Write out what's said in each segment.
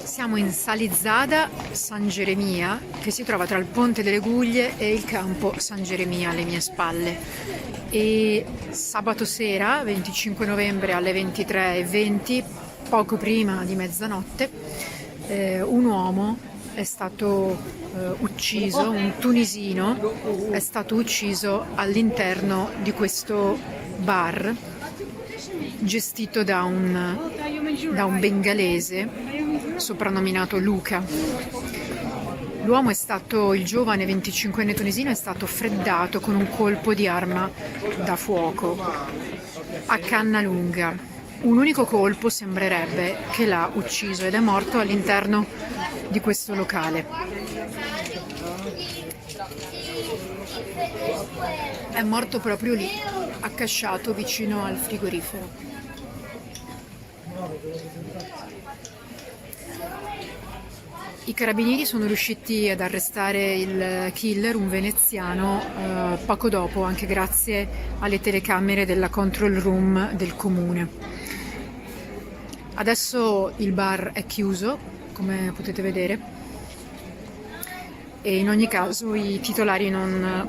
Siamo in Salizzada San Geremia, che si trova tra il Ponte delle Guglie e il campo San Geremia alle mie spalle. E sabato sera, 25 novembre alle 23:20, poco prima di mezzanotte, un uomo è stato ucciso, un tunisino è stato ucciso all'interno di questo bar gestito da un bengalese soprannominato Luca. L'uomo il giovane 25enne tunisino, è stato freddato con un colpo di arma da fuoco a canna lunga. Un unico colpo sembrerebbe che l'ha ucciso ed è morto all'interno di questo locale. È morto proprio lì, accasciato vicino al frigorifero. I carabinieri sono riusciti ad arrestare il killer, un veneziano, poco dopo, anche grazie alle telecamere della control room del comune. Adesso il bar è chiuso, come potete vedere, e in ogni caso i titolari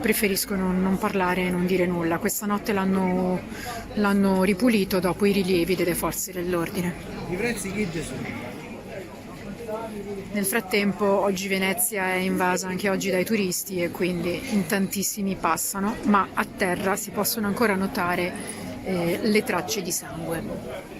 preferiscono non parlare e non dire nulla. Questa notte l'hanno ripulito dopo i rilievi delle forze dell'ordine. I prezzi che sono? Nel frattempo oggi Venezia è invasa anche oggi dai turisti e quindi in tantissimi passano, ma a terra si possono ancora notare le tracce di sangue.